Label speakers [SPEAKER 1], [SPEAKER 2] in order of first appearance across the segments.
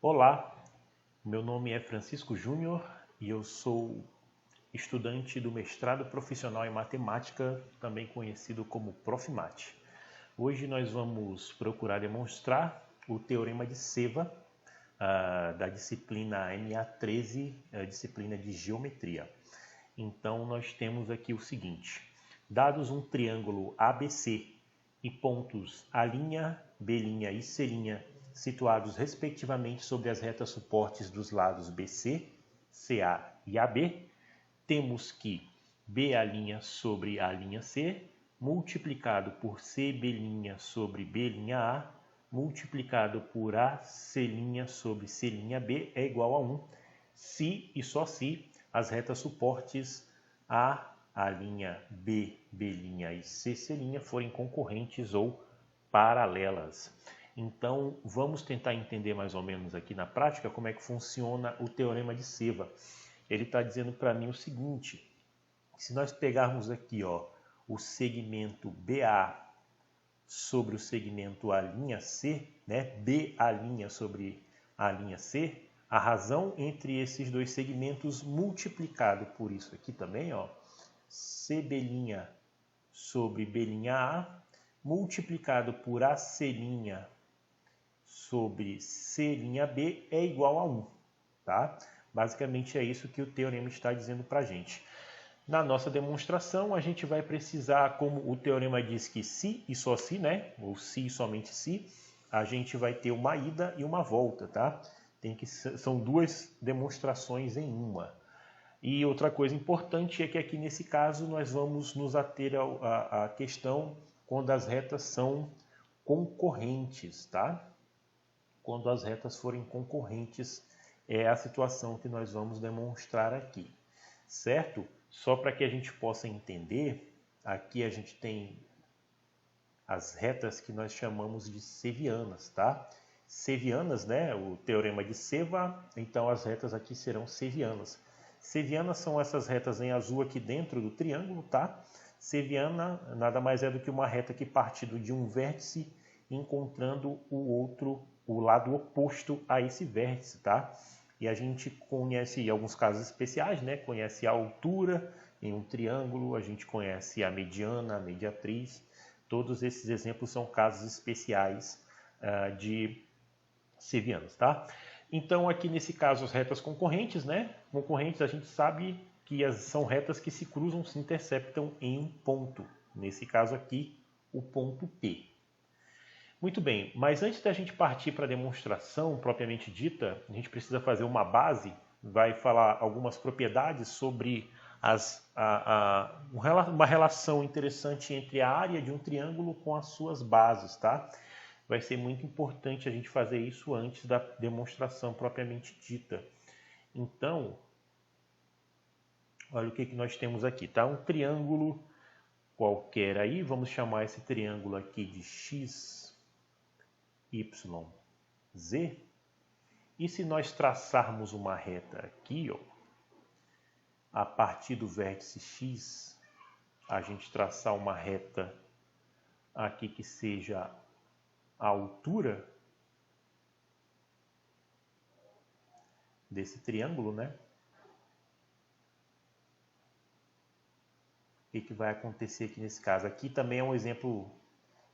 [SPEAKER 1] Olá, meu nome é Francisco Júnior e eu sou estudante do mestrado profissional em matemática, também conhecido como Profmat. Hoje nós vamos procurar demonstrar o teorema de Ceva, da disciplina MA13, a disciplina de geometria. Então nós temos aqui o seguinte: dados um triângulo ABC e pontos A', B' e C' situados respectivamente sobre as retas suportes dos lados BC, CA e AB, temos que BA' sobre A'C multiplicado por CB' sobre B'A multiplicado por AC' sobre C'B é igual a 1, se e só se as retas suportes A', B', B' e C' forem concorrentes ou paralelas. Então, vamos tentar entender mais ou menos aqui na prática como é que funciona o teorema de Ceva. Ele está dizendo para mim o seguinte: se nós pegarmos aqui o segmento BA sobre o segmento A'C, né, BA' sobre A'C, a razão entre esses dois segmentos multiplicado por isso aqui também, CB' sobre B'A multiplicado por AC' sobre C'B é igual a 1. Tá? Basicamente é isso que o teorema está dizendo para a gente. Na nossa demonstração, a gente vai precisar, como o teorema diz que se e só se, né? Ou se e somente se, a gente vai ter uma ida e uma volta, tá? São duas demonstrações em uma. E outra coisa importante é que aqui nesse caso nós vamos nos ater à questão quando as retas são concorrentes, tá? Quando as retas forem concorrentes é a situação que nós vamos demonstrar aqui, certo? Só para que a gente possa entender, aqui a gente tem as retas que nós chamamos de cevianas, tá? Cevianas, né? O teorema de Ceva, então as retas aqui serão cevianas. Cevianas são essas retas em azul aqui dentro do triângulo, tá? Ceviana nada mais é do que uma reta que parte de um vértice encontrando o lado oposto a esse vértice, tá? E a gente conhece alguns casos especiais, né? Conhece a altura em um triângulo, a gente conhece a mediana, a mediatriz. Todos esses exemplos são casos especiais de cevianas, tá? Então, aqui nesse caso, as retas concorrentes, né? Concorrentes, a gente sabe que são retas que se cruzam, se interceptam em um ponto. Nesse caso aqui, o ponto P. Muito bem, mas antes da gente partir para a demonstração propriamente dita, a gente precisa fazer uma base, vai falar algumas propriedades sobre uma relação interessante entre a área de um triângulo com as suas bases, tá? Vai ser muito importante a gente fazer isso antes da demonstração propriamente dita. Então, olha o que nós temos aqui, tá? Um triângulo qualquer aí, vamos chamar esse triângulo aqui de X, Y, Z. E se nós traçarmos uma reta aqui, a partir do vértice X, a gente traçar uma reta aqui que seja a altura desse triângulo, né? O que vai acontecer aqui nesse caso? Aqui também é um exemplo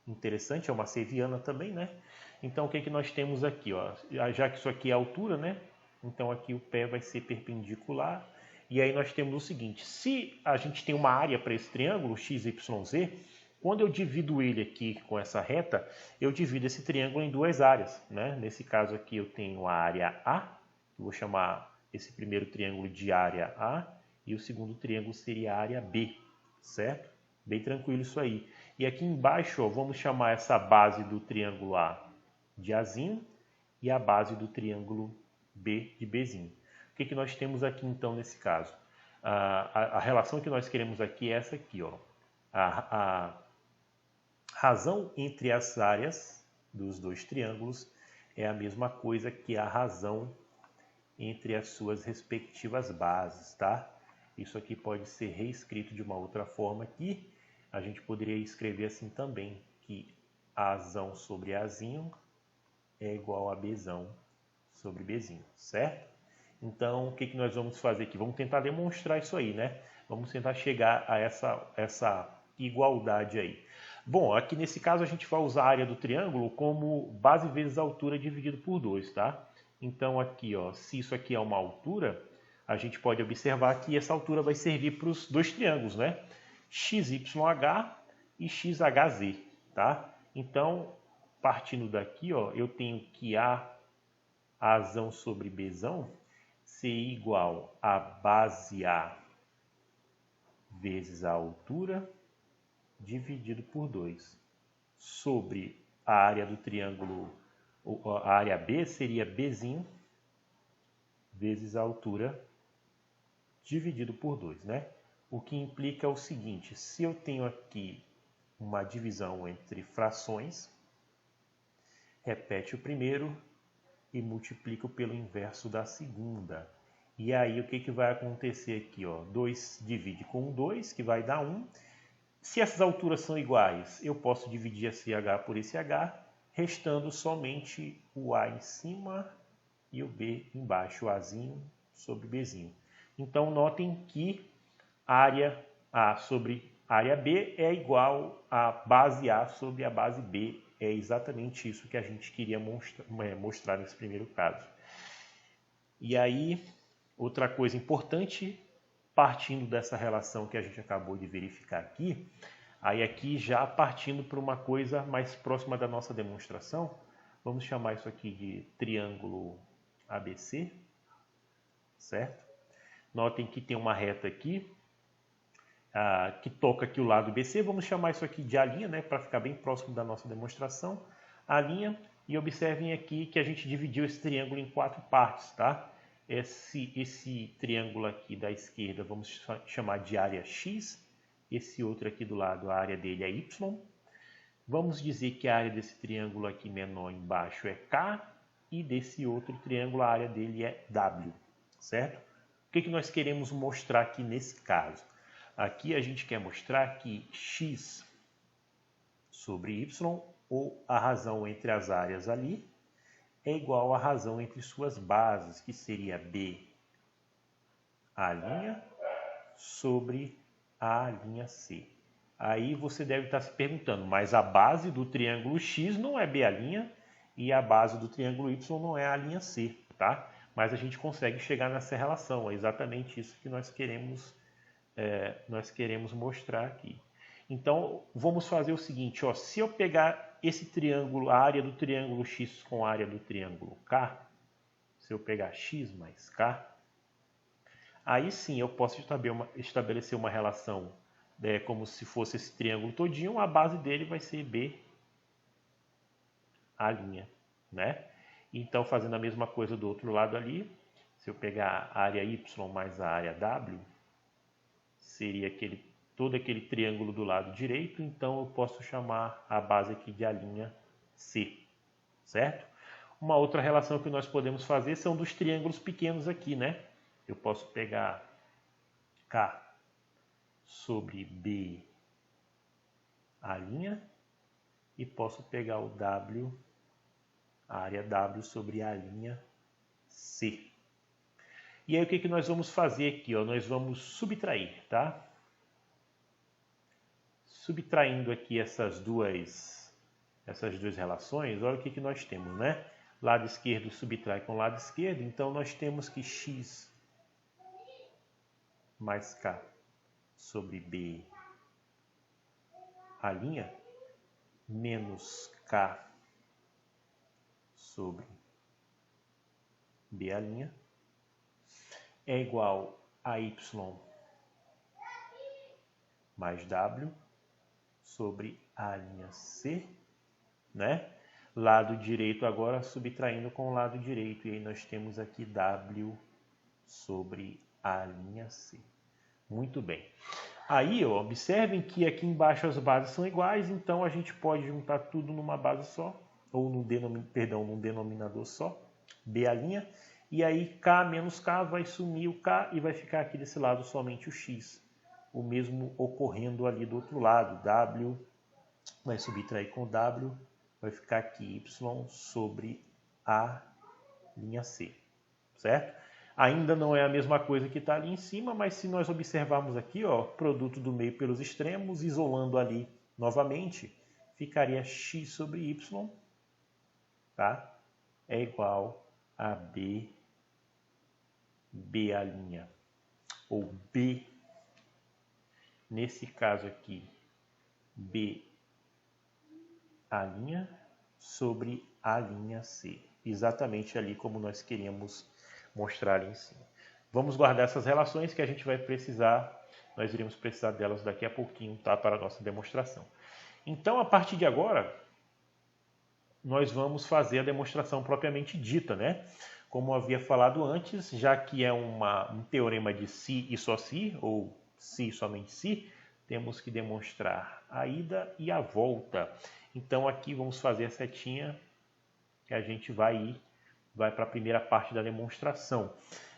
[SPEAKER 1] interessante, é uma ceviana também, né? Então, o que nós temos aqui? Já que isso aqui é a altura, né? Então, aqui o pé vai ser perpendicular. E aí nós temos o seguinte: se a gente tem uma área para esse triângulo, x, y, z, quando eu divido ele aqui com essa reta, eu divido esse triângulo em duas áreas, né? Nesse caso aqui eu tenho a área A, eu vou chamar esse primeiro triângulo de área A, e o segundo triângulo seria a área B, certo? Bem tranquilo isso aí. E aqui embaixo, vamos chamar essa base do triângulo A de Azinho e a base do triângulo B de Bzinho. O que nós temos aqui então nesse caso? A relação que nós queremos aqui é essa aqui. A razão entre as áreas dos dois triângulos é a mesma coisa que a razão entre as suas respectivas bases, tá? Isso aqui pode ser reescrito de uma outra forma aqui. A gente poderia escrever assim também, que Azão sobre Azinho é igual a Bzão sobre Bzinho, certo? Então, o que nós vamos fazer aqui? Vamos tentar demonstrar isso aí, né? Vamos tentar chegar a essa igualdade aí. Bom, aqui nesse caso a gente vai usar a área do triângulo como base vezes a altura dividido por 2, tá? Então aqui, ó, se isso aqui é uma altura, a gente pode observar que essa altura vai servir para os dois triângulos, né? XYH e XHZ, tá? Então, partindo daqui, ó, eu tenho que Azão sobre Bzão ser igual a base A vezes a altura dividido por 2. Sobre a área do triângulo, a área B seria Bzinho vezes a altura dividido por 2, né? O que implica o seguinte, se eu tenho aqui uma divisão entre frações, repete o primeiro e multiplico pelo inverso da segunda. E aí o que vai acontecer aqui? 2 divide com 2, que vai dar 1. Se essas alturas são iguais, eu posso dividir esse h por esse h, restando somente o a em cima e o b embaixo, o azinho sobre bzinho. Então notem que área A sobre área B é igual a base A sobre a base B. É exatamente isso que a gente queria mostrar nesse primeiro caso. E aí, outra coisa importante, partindo dessa relação que a gente acabou de verificar aqui, aí aqui já partindo para uma coisa mais próxima da nossa demonstração, vamos chamar isso aqui de triângulo ABC, certo? Notem que tem uma reta aqui, que toca aqui o lado BC, vamos chamar isso aqui de A', né, para ficar bem próximo da nossa demonstração. A', e observem aqui que a gente dividiu esse triângulo em 4 partes, tá? Esse triângulo aqui da esquerda vamos chamar de área X, esse outro aqui do lado, a área dele é Y. Vamos dizer que a área desse triângulo aqui menor embaixo é K, e desse outro triângulo a área dele é W, certo? O que nós queremos mostrar aqui nesse caso? Aqui a gente quer mostrar que x sobre y, ou a razão entre as áreas ali, é igual à razão entre suas bases, que seria b A' sobre A'c. Aí você deve estar se perguntando, mas a base do triângulo x não é B' e a base do triângulo y não é A'c, tá? Mas a gente consegue chegar nessa relação, é exatamente isso que nós queremos mostrar aqui. Então, vamos fazer o seguinte, ó, se eu pegar esse triângulo, a área do triângulo x com a área do triângulo K, se eu pegar x mais K, aí sim eu posso estabelecer uma relação como se fosse esse triângulo todinho, a base dele vai ser B A', né? Então, fazendo a mesma coisa do outro lado ali, se eu pegar a área Y mais a área W, seria todo aquele triângulo do lado direito, então eu posso chamar a base aqui de A'C, certo? Uma outra relação que nós podemos fazer são dos triângulos pequenos aqui, né? Eu posso pegar K sobre B A' e posso pegar o W, a área W sobre A'C. E aí o que nós vamos fazer aqui? Ó? Nós vamos subtrair, tá? Subtraindo aqui essas duas relações, olha o que nós temos, né? Lado esquerdo subtrai com lado esquerdo, então nós temos que x mais k sobre b A' menos k sobre b' é igual a y mais w sobre A'C, né? Lado direito agora subtraindo com o lado direito, e aí nós temos aqui w sobre A'C. Muito bem. Aí, ó, observem que aqui embaixo as bases são iguais, então a gente pode juntar tudo numa base só, ou num denominador só, B', e aí K menos K vai sumir o K e vai ficar aqui desse lado somente o X. O mesmo ocorrendo ali do outro lado, W vai subtrair com W, vai ficar aqui Y sobre A'C. linha C, certo? Ainda não é a mesma coisa que está ali em cima, mas se nós observarmos aqui, ó, produto do meio pelos extremos, isolando ali novamente, ficaria x sobre y, tá? É igual a b a', ou b, nesse caso aqui, b a' sobre a', exatamente ali como nós queríamos mostrar ali em cima. Vamos guardar essas relações que a gente vai precisar, nós iremos precisar delas daqui a pouquinho, tá, para a nossa demonstração. Então, a partir de agora, nós vamos fazer a demonstração propriamente dita, né? Como eu havia falado antes, já que é um teorema de si e só si, ou si e somente si, temos que demonstrar a ida e a volta. Então aqui vamos fazer a setinha que a gente vai para a primeira parte da demonstração.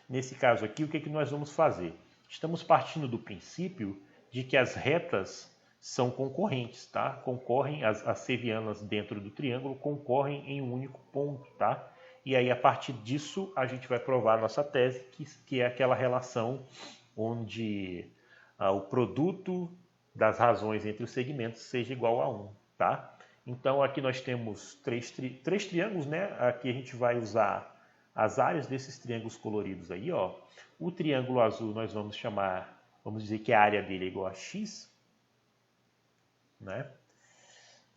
[SPEAKER 1] Nesse caso aqui, o que nós vamos fazer? Estamos partindo do princípio de que as retas são concorrentes, tá? Concorrem, as sevianas dentro do triângulo concorrem em um único ponto, tá? E aí, a partir disso, a gente vai provar a nossa tese, que é aquela relação onde o produto das razões entre os segmentos seja igual a 1, tá? Então, aqui nós temos três triângulos, né? Aqui a gente vai usar as áreas desses triângulos coloridos aí, ó. O triângulo azul nós vamos dizer que a área dele é igual a x, né?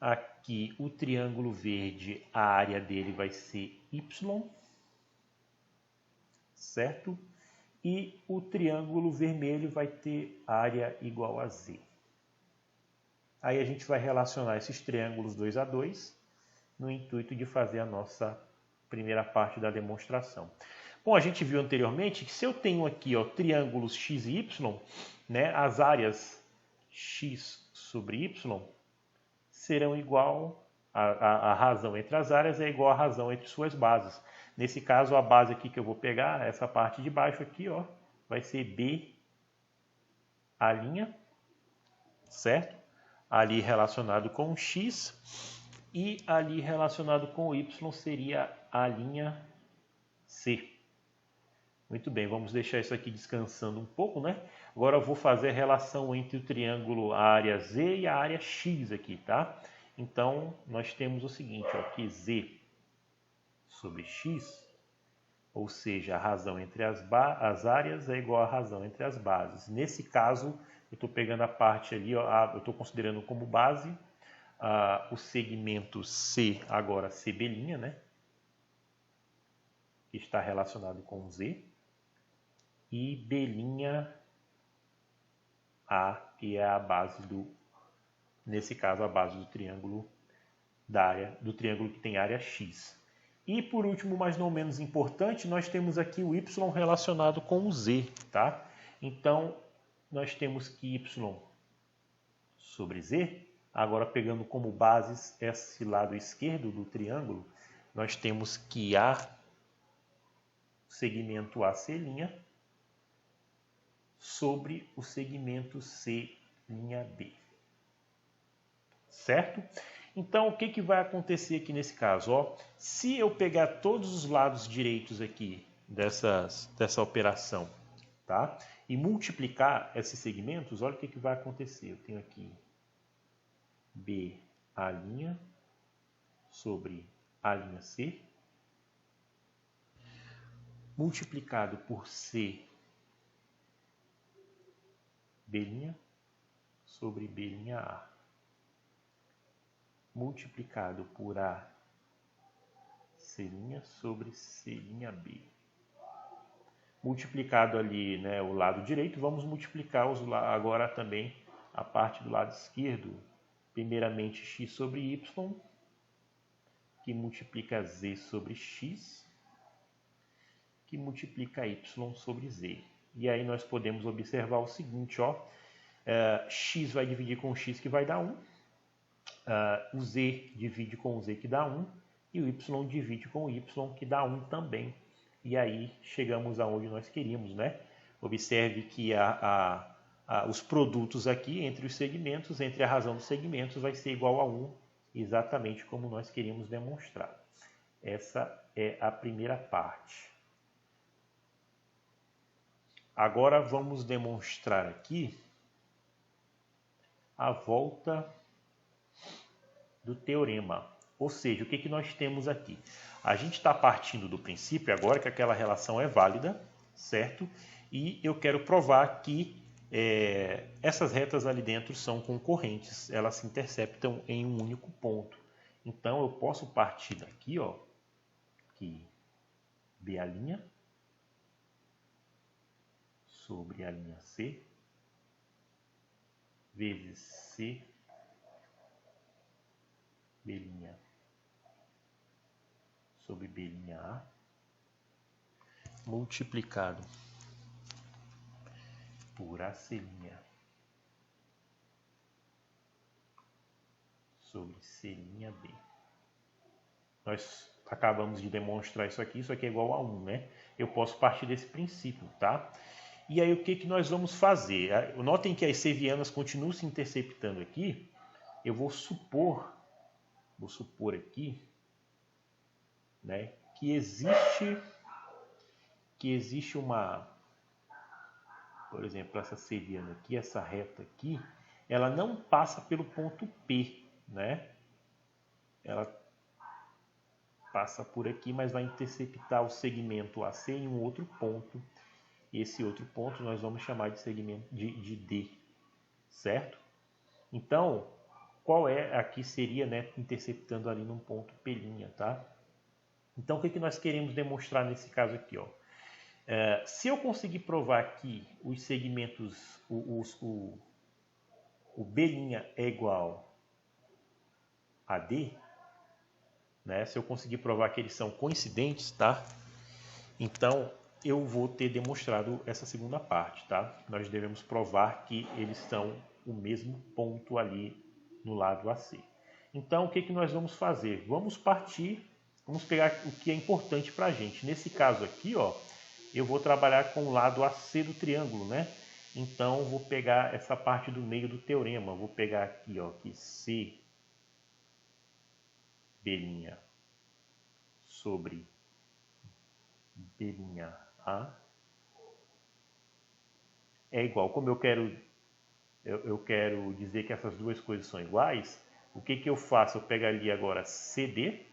[SPEAKER 1] Aqui o triângulo verde, a área dele vai ser y, certo? E o triângulo vermelho vai ter área igual a z. Aí a gente vai relacionar esses triângulos 2 a 2 no intuito de fazer a nossa primeira parte da demonstração. Bom, a gente viu anteriormente que se eu tenho aqui, ó, triângulos x e y, né, as áreas x sobre y serão igual, a razão entre as áreas é igual à razão entre suas bases. Nesse caso, a base aqui que eu vou pegar, essa parte de baixo aqui, ó, vai ser b a', certo? Ali relacionado com o x, e ali relacionado com o y seria a linha C. Muito bem, vamos deixar isso aqui descansando um pouco, né? Agora eu vou fazer a relação entre o triângulo a área Z e a área X aqui, tá? Então, nós temos o seguinte, ó, que Z sobre X, ou seja, a razão entre as áreas é igual à razão entre as bases. Nesse caso, eu estou pegando a parte ali, ó, eu estou considerando como base o segmento C, agora CB', né? Que está relacionado com Z. E B'A, que é a base nesse caso, a base do triângulo do triângulo que tem área X. E por último, mas não menos importante, nós temos aqui o Y relacionado com o Z, tá? Então, nós temos que Y sobre Z, agora pegando como bases esse lado esquerdo do triângulo, nós temos que segmento AC' sobre o segmento C'B. Certo? Então, o que vai acontecer aqui nesse caso? Ó, se eu pegar todos os lados direitos aqui dessa operação, tá? E multiplicar esses segmentos, olha o que vai acontecer. Eu tenho aqui B'A' sobre A'C, multiplicado por C'B' sobre B'A, multiplicado por AC' sobre C'B. Multiplicado ali, né, o lado direito, vamos multiplicar agora também a parte do lado esquerdo. Primeiramente x sobre y, que multiplica z sobre x, que multiplica y sobre z. E aí nós podemos observar o seguinte, ó, x vai dividir com x, que vai dar 1. O z divide com o z, que dá 1. E o y divide com o y, que dá 1 também. E aí chegamos aonde nós queríamos, né? Observe que os produtos aqui entre os segmentos, entre a razão dos segmentos, vai ser igual a 1, exatamente como nós queríamos demonstrar. Essa é a primeira parte. Agora vamos demonstrar aqui a volta do teorema. Ou seja, o que nós temos aqui? A gente está partindo do princípio agora que aquela relação é válida, certo? E eu quero provar que essas retas ali dentro são concorrentes, elas se interceptam em um único ponto. Então eu posso partir daqui, ó, que B' sobre a linha C vezes C B' sobre B'A multiplicado por AC' sobre C'B. Nós acabamos de demonstrar isso aqui é igual a 1, né? Eu posso partir desse princípio, tá? E aí o que nós vamos fazer? Notem que as cevianas continuam se interceptando aqui. Eu vou supor aqui, né, que existe uma, por exemplo, essa ceviana aqui, essa reta aqui, ela não passa pelo ponto P, né? Ela passa por aqui, mas vai interceptar o segmento AC em um outro ponto. Esse outro ponto nós vamos chamar de segmento de D, certo? Então, qual aqui seria, né, interceptando ali num ponto P', tá? Então, o que nós queremos demonstrar nesse caso aqui, ó? Se eu conseguir provar que os segmentos, o B' é igual a D, né? Se eu conseguir provar que eles são coincidentes, tá? Então, eu vou ter demonstrado essa segunda parte, tá? Nós devemos provar que eles são o mesmo ponto ali no lado AC. Então, o que nós vamos fazer? Vamos pegar o que é importante para a gente. Nesse caso aqui, ó, eu vou trabalhar com o lado AC do triângulo, né? Então, vou pegar essa parte do meio do teorema. Vou pegar aqui, ó, que C B' sobre B'A é igual. Como eu quero dizer que essas duas coisas são iguais, o que eu faço? Eu pegaria agora CD,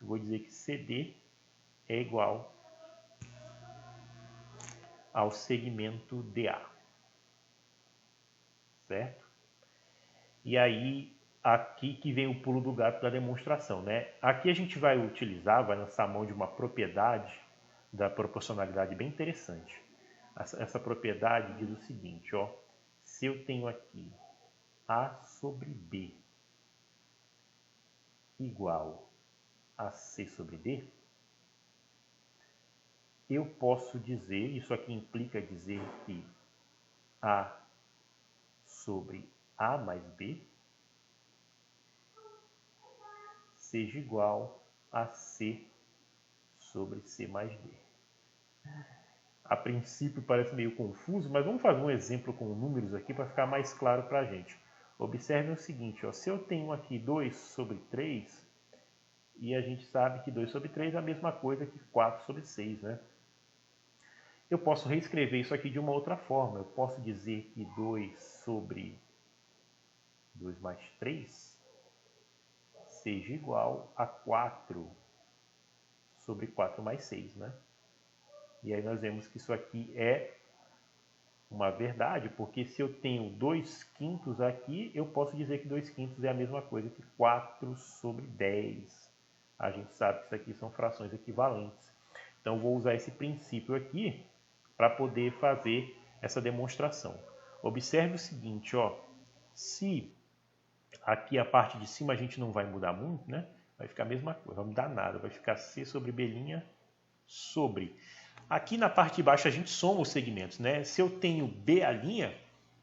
[SPEAKER 1] eu vou dizer que CD é igual ao segmento DA, certo? E aí, aqui que vem o pulo do gato da demonstração, né? Aqui a gente vai lançar a mão de uma propriedade da proporcionalidade bem interessante. Essa propriedade diz o seguinte, ó, se eu tenho aqui A sobre B igual a C sobre D, eu posso dizer, isso aqui implica dizer que A sobre A mais B seja igual a C sobre C mais D. A princípio parece meio confuso, mas vamos fazer um exemplo com números aqui para ficar mais claro para a gente. Observem o seguinte, ó, se eu tenho aqui 2 sobre 3, e a gente sabe que 2 sobre 3 é a mesma coisa que 4 sobre 6, né? Eu posso reescrever isso aqui de uma outra forma. Eu posso dizer que 2 sobre 2 mais 3 seja igual a 4 sobre 4 mais 6, né? E aí nós vemos que isso aqui é uma verdade, porque se eu tenho 2 quintos aqui, eu posso dizer que 2 quintos é a mesma coisa que 4 sobre 10. A gente sabe que isso aqui são frações equivalentes. Então, vou usar esse princípio aqui para poder fazer essa demonstração. Observe o seguinte, ó, se aqui a parte de cima a gente não vai mudar muito, né? Vai ficar a mesma coisa, não vai mudar nada, vai ficar C sobre B' sobre. Aqui na parte de baixo a gente soma os segmentos, né? Se eu tenho B'A',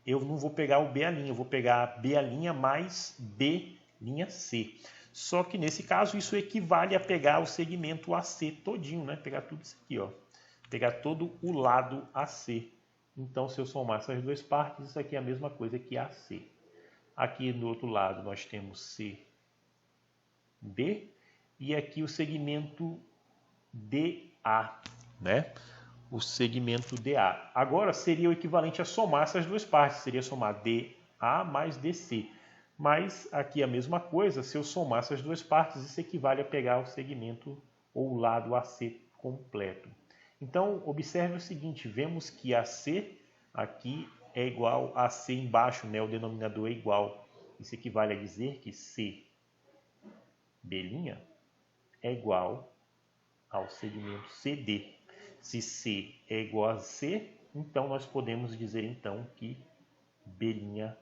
[SPEAKER 1] eu não vou pegar o B'A', eu vou pegar B'A' mais B'C. Só que nesse caso isso equivale a pegar o segmento AC todinho, né? Pegar tudo isso aqui, ó. Pegar todo o lado AC. Então, se eu somar essas duas partes, isso aqui é a mesma coisa que AC. Aqui do outro lado nós temos CB e aqui o segmento DA, né? O segmento DA. Agora seria o equivalente a somar essas duas partes, seria somar DA mais DC. Mas aqui a mesma coisa, se eu somar essas duas partes, isso equivale a pegar o segmento ou o lado AC completo. Então, observe o seguinte, vemos que AC aqui é igual a C embaixo, né? O denominador é igual. Isso equivale a dizer que C B' é igual ao segmento CD. Se C é igual a C, então nós podemos dizer então que B'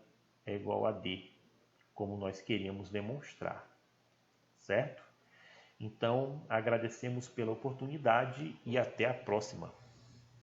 [SPEAKER 1] é igual a D, como nós queríamos demonstrar, certo? Então, agradecemos pela oportunidade e até a próxima.